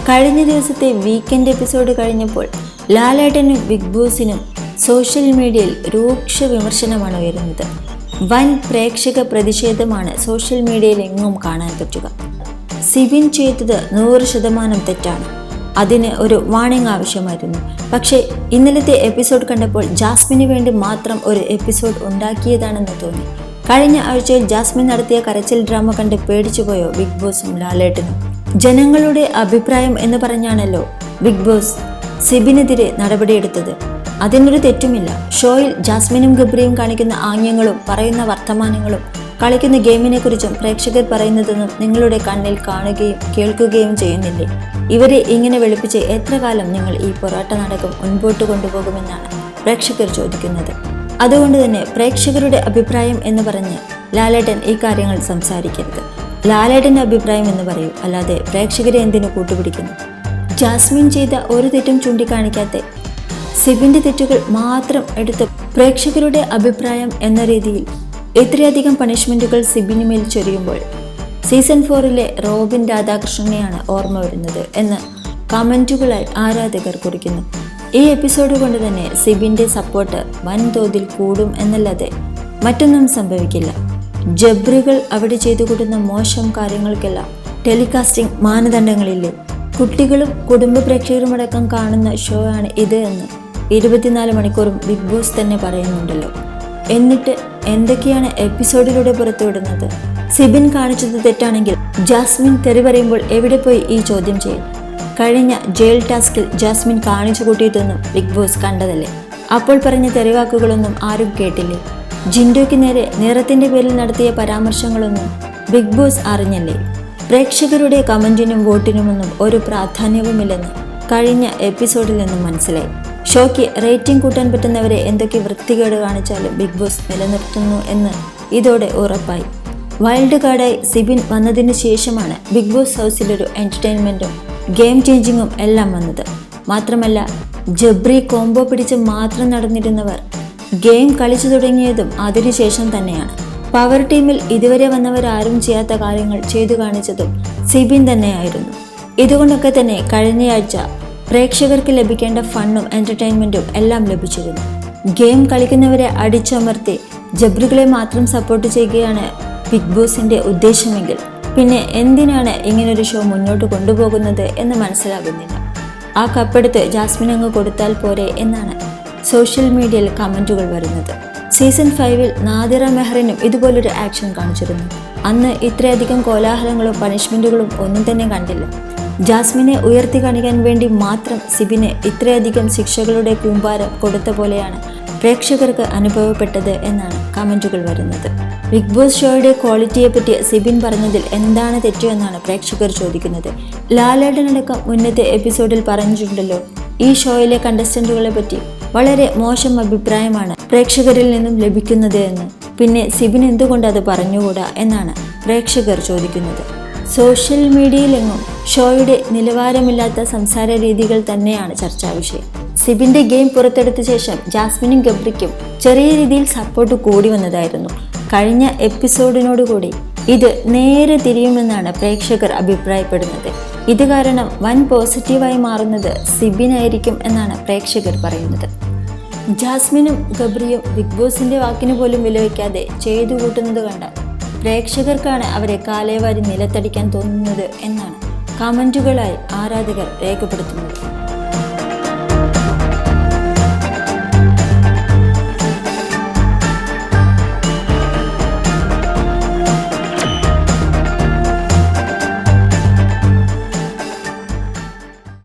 കഴിഞ്ഞ ദിവസത്തെ weekend episode കഴിഞ്ഞപ്പോൾ ലാലേട്ടനും ബിഗ് ബോസിനും സോഷ്യൽ മീഡിയയിൽ രൂക്ഷ വിമർശനമാണ് ഉയരുന്നത്. വൻ പ്രേക്ഷക പ്രതിഷേധമാണ് സോഷ്യൽ മീഡിയയിൽ എങ്ങും കാണാൻ പറ്റുക. സിബിൻ ചെയ്തത് 100% തെറ്റാണ്. അതിന് ഒരു വാണിംഗ് ആവശ്യമായിരുന്നു. പക്ഷേ ഇന്നലത്തെ എപ്പിസോഡ് കണ്ടപ്പോൾ ജാസ്മിന് വേണ്ടി മാത്രം ഒരു എപ്പിസോഡ് ഉണ്ടാക്കിയതാണെന്ന് തോന്നി. കഴിഞ്ഞ ആഴ്ചയിൽ ജാസ്മിൻ നടത്തിയ കരച്ചിൽ ഡ്രാമ കണ്ട് പേടിച്ചുപോയോ ബിഗ് ബോസും ലാലേട്ടനും? ജനങ്ങളുടെ അഭിപ്രായം എന്ന് പറഞ്ഞാണല്ലോ ബിഗ് ബോസ് സിബിനെതിരെ നടപടിയെടുത്തത്. അതിനൊരു തെറ്റുമില്ല. ഷോയിൽ ജാസ്മിനും ഗബ്രിയും കാണിക്കുന്ന ആംഗ്യങ്ങളും പറയുന്ന വർത്തമാനങ്ങളും കളിക്കുന്ന ഗെയിമിനെ കുറിച്ചും പ്രേക്ഷകർ പറയുന്നതൊന്നും നിങ്ങളുടെ കണ്ണിൽ കാണുകയും കേൾക്കുകയും ചെയ്യുന്നില്ലേ? ഇവരെ ഇങ്ങനെ വെളുപ്പിച്ച് എത്ര കാലം നിങ്ങൾ ഈ പൊറാട്ട നാടകം മുൻപോട്ട് കൊണ്ടുപോകുമെന്നാണ് പ്രേക്ഷകർ ചോദിക്കുന്നത്. അതുകൊണ്ട് തന്നെ പ്രേക്ഷകരുടെ അഭിപ്രായം എന്ന് പറഞ്ഞ് ലാലേട്ടൻ ഈ കാര്യങ്ങൾ സംസാരിക്കരുത്. ലാലേട്ടൻ്റെ അഭിപ്രായം എന്ന് പറയൂ, അല്ലാതെ പ്രേക്ഷകരെ എന്തിനു കൂട്ടുപിടിക്കുന്നു? ജാസ്മിൻ ചെയ്ത ഒരു തെറ്റും ചൂണ്ടിക്കാണിക്കാത്ത സിബിൻ്റെ തെറ്റുകൾ മാത്രം എടുത്ത് പ്രേക്ഷകരുടെ അഭിപ്രായം എന്ന രീതിയിൽ ഇത്രയധികം പണിഷ്മെൻറ്റുകൾ സിബിന് മേൽ ചൊരിയുമ്പോൾ സീസൺ 4 റോബിൻ രാധാകൃഷ്ണനെയാണ് ഓർമ്മ വരുന്നത് എന്ന് കമൻറ്റുകളായി ആരാധകർ കുറിക്കുന്നു. ഈ എപ്പിസോഡ് കൊണ്ട് തന്നെ സിബിൻ്റെ സപ്പോർട്ട് വൻതോതിൽ കൂടും എന്നല്ലാതെ മറ്റൊന്നും സംഭവിക്കില്ല. ജബ്രികൾ അവിടെ ചെയ്തു കൂടുന്ന മോശം കാര്യങ്ങൾക്കെല്ലാം ടെലികാസ്റ്റിംഗ് മാനദണ്ഡങ്ങളില്ലേ? കുട്ടികളും കുടുംബ പ്രേക്ഷകരുമടക്കം കാണുന്ന ഷോ ആണ് ഇത് എന്ന് 24 മണിക്കൂറും ബിഗ് ബോസ് തന്നെ പറയുന്നുണ്ടല്ലോ. എന്നിട്ട് എന്തൊക്കെയാണ് എപ്പിസോഡിലൂടെ പുറത്തുവിടുന്നത്? സിബിൻ കാണിച്ചത് തെറ്റാണെങ്കിൽ ജാസ്മിൻ തെറി പറയുമ്പോൾ എവിടെ പോയി ഈ ചോദ്യം ചെയ്യും? കഴിഞ്ഞ ജയിൽ ടാസ്കിൽ ജാസ്മിൻ കാണിച്ചു കൂട്ടിയിട്ടൊന്നും ബിഗ് ബോസ് കണ്ടതല്ലേ? അപ്പോൾ പറഞ്ഞ തെറിവാക്കുകളൊന്നും ആരും കേട്ടില്ലേ? ജിൻഡോയ്ക്ക് നേരെ നിറത്തിൻ്റെ പേരിൽ നടത്തിയ പരാമർശങ്ങളൊന്നും ബിഗ് ബോസ് അറിഞ്ഞല്ലേ? പ്രേക്ഷകരുടെ കമൻറ്റിനും വോട്ടിനുമൊന്നും ഒരു പ്രാധാന്യവുമില്ലെന്ന് കഴിഞ്ഞ എപ്പിസോഡിൽ നിന്നും മനസ്സിലായി. ഷോയ്ക്ക് റേറ്റിംഗ് കൂട്ടാൻ പറ്റുന്നവരെ എന്തൊക്കെ വൃത്തികേട് കാണിച്ചാലും ബിഗ് ബോസ് നിലനിർത്തുന്നു എന്ന് ഇതോടെ ഉറപ്പായി. വൈൽഡ് കാർഡായി സിബിൻ വന്നതിന് ശേഷമാണ് ബിഗ് ബോസ് ഹൗസിലൊരു എൻ്റർടൈൻമെൻറ്റും ഗെയിം ചേഞ്ചിങ്ങും എല്ലാം വന്നത്. മാത്രമല്ല ജബ്രി കോംബോ പിടിച്ച് മാത്രം നടന്നിരുന്നവർ ഗെയിം കളിച്ചു തുടങ്ങിയതും അതിനുശേഷം തന്നെയാണ്. പവർ ടീമിൽ ഇതുവരെ വന്നവരാരും ചെയ്യാത്ത കാര്യങ്ങൾ ചെയ്തു കാണിച്ചതും സിബിൻ തന്നെയായിരുന്നു. ഇതുകൊണ്ടൊക്കെ തന്നെ കഴിഞ്ഞയാഴ്ച പ്രേക്ഷകർക്ക് ലഭിക്കേണ്ട ഫണ്ണും എൻ്റർടൈൻമെൻറ്റും എല്ലാം ലഭിച്ചിരുന്നു. ഗെയിം കളിക്കുന്നവരെ അടിച്ചമർത്തി ജബ്രികളെ മാത്രം സപ്പോർട്ട് ചെയ്യുകയാണ് ബിഗ് ബോസിൻ്റെ ഉദ്ദേശമെങ്കിൽ പിന്നെ എന്തിനാണ് ഇങ്ങനൊരു ഷോ മുന്നോട്ട് കൊണ്ടുപോകുന്നത് എന്ന് മനസ്സിലാകുന്നില്ല. ആ കപ്പെടുത്ത് ജാസ്മിൻ അങ്ങ് കൊടുത്താൽ പോരെ എന്നാണ് സോഷ്യൽ മീഡിയയിൽ കമൻറ്റുകൾ വരുന്നത്. സീസൺ 5 നാദിറ മെഹറിനും ഇതുപോലൊരു ആക്ഷൻ കാണിച്ചിരുന്നു. അന്ന് ഇത്രയധികം കോലാഹലങ്ങളും പണിഷ്മെൻറ്റുകളും ഒന്നും തന്നെ കണ്ടില്ല. ജാസ്മിനെ ഉയർത്തി കാണിക്കാൻ വേണ്ടി മാത്രം സിബിന് ഇത്രയധികം ശിക്ഷകളുടെ കൂമ്പാരം കൊടുത്ത പോലെയാണ് പ്രേക്ഷകർക്ക് അനുഭവപ്പെട്ടത് എന്നാണ് കമൻറ്റുകൾ വരുന്നത്. ബിഗ് ബോസ് ഷോയുടെ ക്വാളിറ്റിയെപ്പറ്റി സിബിൻ പറഞ്ഞതിൽ എന്താണ് തെറ്റു എന്നാണ് പ്രേക്ഷകർ ചോദിക്കുന്നത്. ലാലേട്ടനടക്കം മുന്നത്തെ എപ്പിസോഡിൽ പറഞ്ഞിട്ടുണ്ടല്ലോ, ഈ ഷോയിലെ കണ്ടസ്റ്റന്റുകളെ പറ്റി വളരെ മോശം അഭിപ്രായമാണ് പ്രേക്ഷകരിൽ നിന്നും ലഭിക്കുന്നത് എന്ന്. പിന്നെ സിബിൻ എന്തുകൊണ്ട് അത് പറഞ്ഞുകൂടാ എന്നാണ് പ്രേക്ഷകർ ചോദിക്കുന്നത്. സോഷ്യൽ മീഡിയയിലെങ്ങും ഷോയുടെ നിലവാരമില്ലാത്ത സംസാര രീതികൾ തന്നെയാണ് ചർച്ചാ വിഷയം. സിബിൻ്റെ ഗെയിം പുറത്തെടുത്ത ശേഷം ജാസ്മിനും ഗബ്രിക്കും ചെറിയ രീതിയിൽ സപ്പോർട്ട് കൂടി വന്നതായിരുന്നു. കഴിഞ്ഞ എപ്പിസോഡിനോടുകൂടി ഇത് നേരെ തിരിയുമെന്നാണ് പ്രേക്ഷകർ അഭിപ്രായപ്പെടുന്നത്. ഇത് കാരണം വൻ പോസിറ്റീവായി മാറുന്നത് സിബിനായിരിക്കും എന്നാണ് പ്രേക്ഷകർ പറയുന്നത്. ജാസ്മിനും ഗബ്രിയും ബിഗ് ബോസിൻ്റെ വാക്കിന് പോലും വിലവയ്ക്കാതെ ചെയ്തു കൂട്ടുന്നത് കണ്ടാൽ പ്രേക്ഷകർക്കാണ് അവരെ കാലേവാരി നിലത്തടിക്കാൻ തോന്നുന്നത് എന്നാണ് കമൻറ്റുകളായി ആരാധകർ രേഖപ്പെടുത്തുന്നത്.